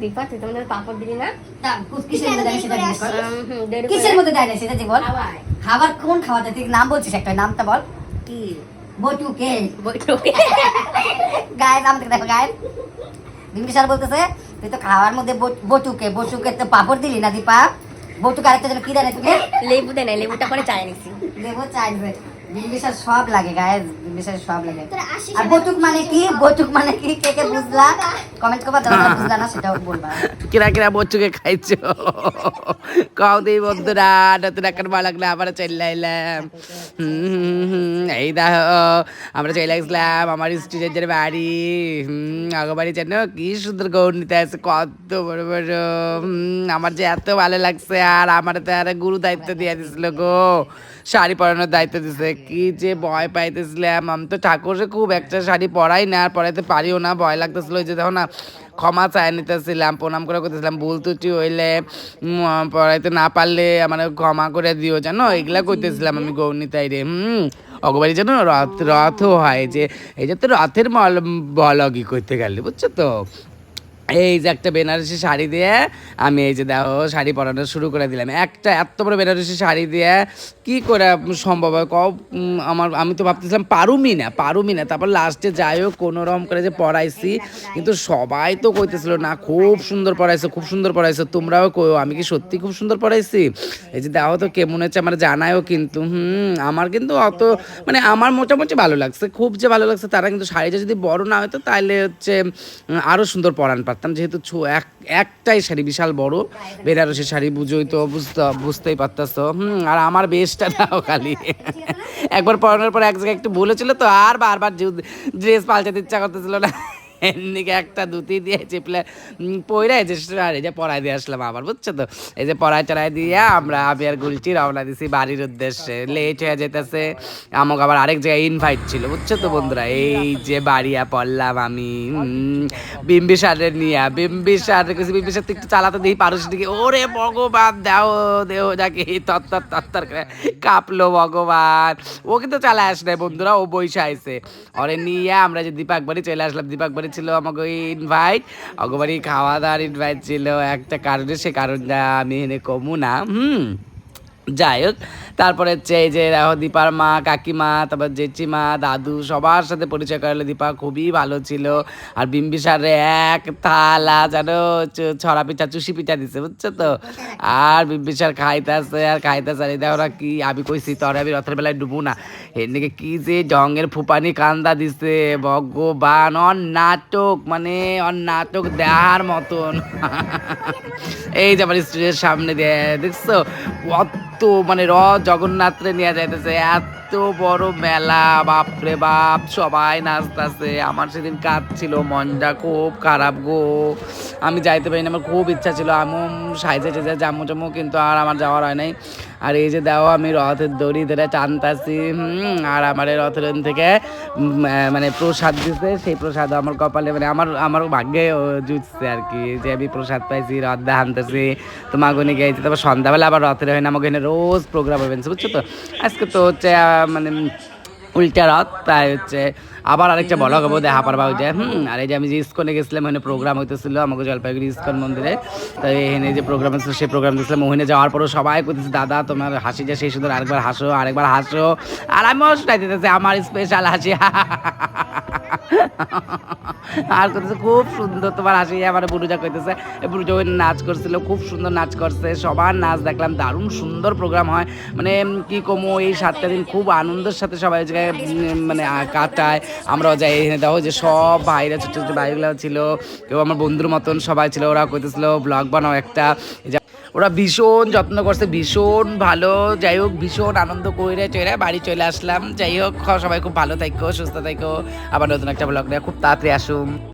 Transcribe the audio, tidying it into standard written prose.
দীপা তুই তোমাদের পাপড় দিলি না? কিসের মধ্যে দেয় না সেটা যে বল। খাবার কোন খাওয়াতে তুই নাম বলছিস একটা, নামটা বল। কি বটুকে বইটুকে? গায়ে নাম দেখো গায়ে বিম্বি স্যার বলতেছে তুই তো খাওয়ার মধ্যে বটুকে বটুকে তো পাপড় দিলি না দীপা। বটুকে আরেকটা যেন কি দেয় না তোকে? লেবু দে না, লেবুটা পরে চাই নিছি। লেবু চাইবে বিম্বি স্যার সব লাগে গায়ে, বিম্বি স্যার সব লাগে। আর বটুক মানে কি, বটুক মানে কি কে কে বুঝলা কমেন্ট করবা, যারা বুঝলা না সেটাও বলবা। কিরা কিরা বচ্চুকে খাইছো কাউ দিই বন্ধুরা, নতুন একটা ভালো লাগলে আবার চলে এলাম। এই দেখো আমরা চলে আসলাম আমার স্টুডেন্টের বাড়ি। আগো বাড়ি যেন কি সুন্দর গৌর নিতে আছে, কত বড় বড়। আমার যে এত ভালো লাগছে, আর আমার তো আর গুরু দায়িত্ব দিয়ে দিছিল গো, শাড়ি পরানোর দায়িত্ব দিছে। কি যে ভয় পাইতেছিলাম, আমি তো ঠাকুরে খুব একটা শাড়ি পরাই না, আর পরাইতে পারিও না, ভয় লাগতেছিল। ওই যে দেখো না ক্ষমা চাই নিতেছিলাম, প্রণাম করে করতেছিলাম, ভুল ত্রুটি হইলে পড়াইতে না পারলে মানে ক্ষমা করে দিও, জানো এগুলা করতেছিলাম আমি গৌরনীতাই রে। অগবাড়ি যেন রথও হয়, যে এই যে তো রথের বলগি করতে গেলে, বুঝছো তো। এই যে একটা বেনারসি শাড়ি দিয়ে আমি এই যে দেখো শাড়ি পরানো শুরু করে দিলাম। একটা এত বড় বেনারসি শাড়ি দিয়ে কি করে সম্ভব হয় কও? আমি তো ভাবতেছিলাম পারুমি না। তারপর লাস্টে যাই হোক কোনো রকম করে যে পড়াইছি, কিন্তু সবাই তো কইতেছিল না খুব সুন্দর পড়াইছো, তোমরাও কইও আমি কি সত্যি খুব সুন্দর পড়াইছি। এই যে দেখো তো কেমন হচ্ছে আমার জানায়ও, কিন্তু আমার কিন্তু অত মানে আমার মোটামুটি ভালো লাগছে, খুব যে ভালো লাগছে তারা, কিন্তু শাড়িটা যদি বড় না হতো তাহলে হচ্ছে আরও সুন্দর পরান পারতাম, যেহেতু একটাই শাড়ি বিশাল বড় বেনারসি শাড়ি, বুঝোই তো, বুঝতেই পারতাছো। আর আমার বেশটা দাও খালি একবার পরানোর পর এক জায়গায় একটু বলেছিল তো, আর বারবার ড্রেস পাল্টাতে ইচ্ছা করতেছিল না, এমনিকে একটা ধুতি দিয়ে চেপলে পয়রাই যে শাড়ি যে পরাই দিয়ে আসলাম আবার, বুঝছো তো। এই যে পরাই টরাই দিয়ে আমি আর গুলটি রওনা দিছি বাড়ির উদ্দেশ্যে। লেট হয়ে যেতেছে, আমাকে আবার আরেক জায়গায় ইনভাইট ছিল, বুঝছো তো বন্ধুরা। এই যে বাড়িয়া পড়লাম আমি বিম্বিসারের নিয়ে, বিম্বিসার তো একটু চালাতে দিই পারুষ দিকে, ওরে ভগবান দেহ যাকে তত্তর করে কাঁপলো ভগবান। ও কিন্তু চালায় আসলে বন্ধুরা, ও বৈশা আইছে ওরে নিয়ে আমরা যে দীপাক বাড়ি চলে আসলাম। দীপাক বাড়ি ছিল আমাকে ইনভাইট, অগবাড়ি খাওয়া দাওয়ার ইনভাইট ছিল একটা কারণে, সে কারণটা আমি এনে কমু না। যাই হোক, তারপরে হচ্ছে এই যে দীপার মা, কাকিমা, তারপর জেঠিমা, দাদু সবার সাথে পরিচয় করালো। দীপা খুবই ভালো ছিল। আর বিম্বিসারে এক থালা যেন ছড়া পিঠা চুষি পিঠা দিছে, বুঝছো তো। আর বিম্বিসার খাইতেছে আর দেখো না কি, আমি কইছি তোরে আমি রথের বেলায় ডুবো না, এদিকে কি যে ঢঙ্গের ফুপানি কান্দা দিছে ভগবান। অন নাটক দেখার মতন এই যে আমার স্টেজের সামনে দিয়ে দেখছো কত মানে জগন্নাথরে নিয়ে যাইতেছে, এত বড় মেলা, বাপরে বাপ, সবাই নাচতেছে। আমার সেদিন কাজ ছিল, মনটা খুব খারাপ গো, আমি যাইতে পারিনি। আমার খুব ইচ্ছা ছিল আমি সাইজে জামু, কিন্তু আর আমার যাওয়ার হয় নাই। আর এই যে দাও আমি রথের দড়ি ধরে টানতাছি, আর আমার রথের থেকে মানে প্রসাদ দিচ্ছে, সেই প্রসাদ আমার কপালে মানে আমার ভাগ্যে জুটছে আর কি, যে আমি প্রসাদ পাইছি, রথ আনতেছি, তোমার গনি গেছি। তারপর সন্ধ্যাবেলা আবার রথের হয় না, আমাকে এখানে রোজ প্রোগ্রাম হবে, বুঝছো তো। আজকে তো হচ্ছে মানে উল্টা রথ, তাই হচ্ছে আবার আরেকটা বলা হবো দেখা পারবা ওইটা। আর এই যে আমি যে ইস্কনে গেছিলাম, ওখানে প্রোগ্রাম হইতেছিল আমাকে জলপাইগুড়ি ইস্কন মন্দিরে, তাই এখানে যে প্রোগ্রাম হচ্ছিল সেই প্রোগ্রাম দেখছিলাম। ওখানে যাওয়ার পরও সবাই করতেছে দাদা তোমার হাসি যে সেই সুন্দর, আরেকবার হাসো। আর আমিও শোনাই দিতেছি আমার স্পেশাল হাসি আর করতেছে খুব সুন্দর তোমার হাসি। আমার বুড়ুজা কইতেছে, বুড়ুজা ওই নাচ করছিল, খুব সুন্দর নাচ করছে, সবার নাচ দেখলাম, দারুণ সুন্দর প্রোগ্রাম হয়। মানে কি কমো, এই 7টা দিন খুব আনন্দের সাথে সবাই জায়গায় মানে কাটায়। আমরাও যাই, এখানে দেখো যে সব ভাইরা, ছোট ছোট ভাইগুলো ছিল, কেউ আমার বন্ধুর মতন সবাই ছিল। ওরা কইতেছিল ব্লগ বানাও একটা, ওরা ভীষণ যত্ন করছে, ভীষণ ভালো। যাই হোক, ভীষণ আনন্দ করে বাড়ি চলে আসলাম। যাই হোক, সবাই খুব ভালো থাকো, সুস্থ থাকো, আবার নতুন একটা ব্লগ নিয়ে খুব তাড়াতাড়ি আসুন।